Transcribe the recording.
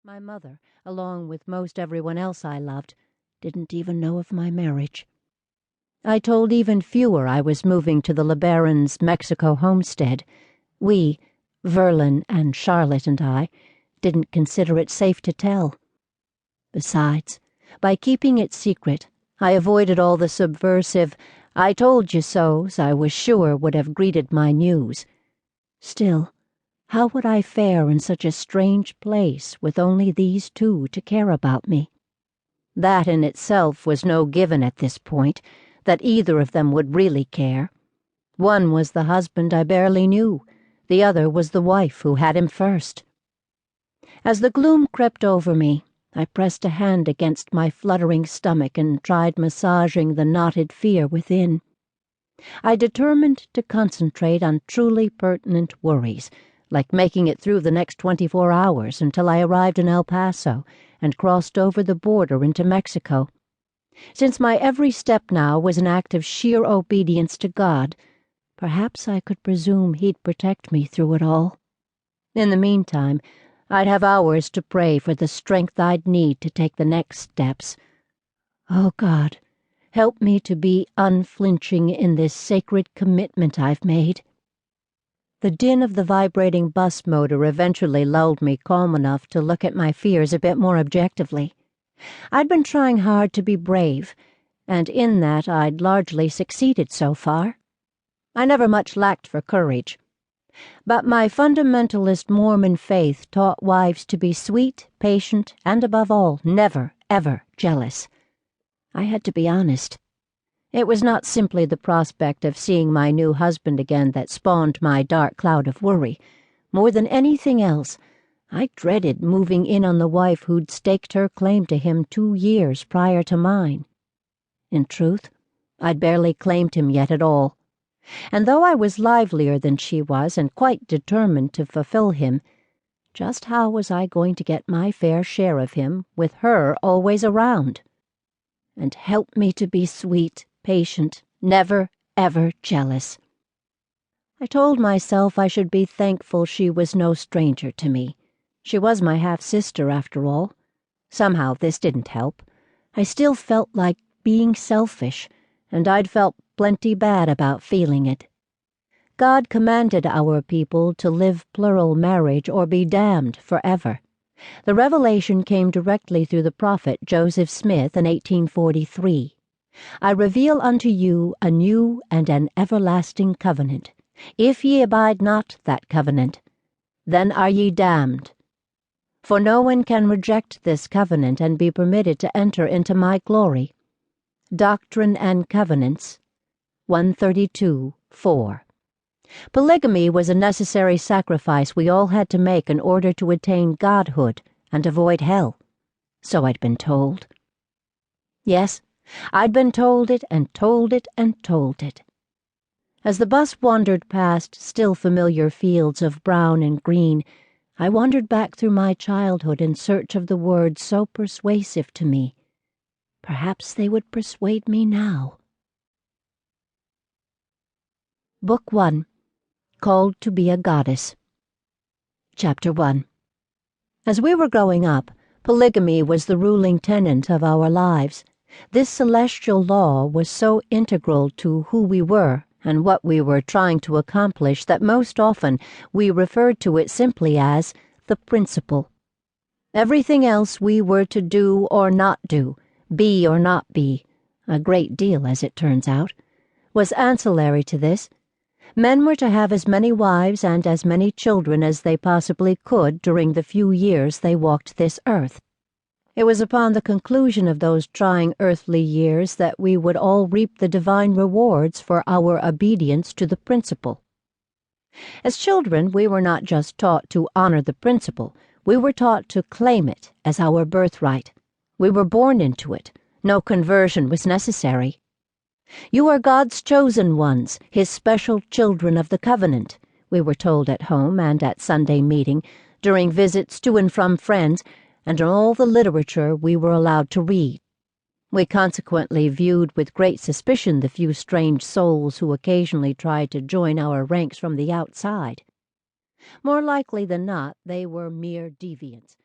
My mother, along with most everyone else I loved, didn't even know of my marriage. I told even fewer I was moving to the LeBaron's Mexico homestead. We, Verlan and Charlotte and I, didn't consider it safe to tell. Besides, by keeping it secret, I avoided all the subversive "I told you so's" I was sure would have greeted my news. Still, how would I fare in such a strange place with only these two to care about me? That in itself was no given at this point, that either of them would really care. One was the husband I barely knew, the other was the wife who had him first. As the gloom crept over me, I pressed a hand against my fluttering stomach and tried massaging the knotted fear within. I determined to concentrate on truly pertinent worries, like making it through the next 24 hours until I arrived in El Paso and crossed over the border into Mexico. Since my every step now was an act of sheer obedience to God, perhaps I could presume He'd protect me through it all. In the meantime, I'd have hours to pray for the strength I'd need to take the next steps. Oh, God, help me to be unflinching in this sacred commitment I've made. The din of the vibrating bus motor eventually lulled me calm enough to look at my fears a bit more objectively. I'd been trying hard to be brave, and in that I'd largely succeeded so far. I never much lacked for courage. But my fundamentalist Mormon faith taught wives to be sweet, patient, and above all, never, ever jealous. I had to be honest. It was not simply the prospect of seeing my new husband again that spawned my dark cloud of worry. More than anything else, I dreaded moving in on the wife who'd staked her claim to him 2 years prior to mine. In truth, I'd barely claimed him yet at all. And though I was livelier than she was and quite determined to fulfill him, just how was I going to get my fair share of him with her always around? And help me to be sweet, patient, never, ever jealous. I told myself I should be thankful she was no stranger to me. She was my half-sister, after all. Somehow this didn't help. I still felt like being selfish, and I'd felt plenty bad about feeling it. God commanded our people to live plural marriage or be damned forever. The revelation came directly through the prophet Joseph Smith in 1843. I reveal unto you a new and an everlasting covenant. If ye abide not that covenant, then are ye damned. For no one can reject this covenant and be permitted to enter into my glory. Doctrine and Covenants, 132:4. Polygamy was a necessary sacrifice we all had to make in order to attain godhood and avoid hell. So I'd been told. Yes, I'd been told it and told it and told it. As the bus wandered past still familiar fields of brown and green, I wandered back through my childhood in search of the words so persuasive to me. Perhaps they would persuade me now. Book 1. Called to be a Goddess. Chapter 1. As we were growing up, polygamy was the ruling tenet of our lives. This celestial law was so integral to who we were and what we were trying to accomplish that most often we referred to it simply as the principle. Everything else we were to do or not do, be or not be, a great deal as it turns out, was ancillary to this. Men were to have as many wives and as many children as they possibly could during the few years they walked this earth. It was upon the conclusion of those trying earthly years that we would all reap the divine rewards for our obedience to the principle. As children, we were not just taught to honor the principle, we were taught to claim it as our birthright. We were born into it. No conversion was necessary. You are God's chosen ones, His special children of the covenant, we were told at home and at Sunday meeting, during visits to and from friends, and in all the literature we were allowed to read. We consequently viewed with great suspicion the few strange souls who occasionally tried to join our ranks from the outside. More likely than not, they were mere deviants,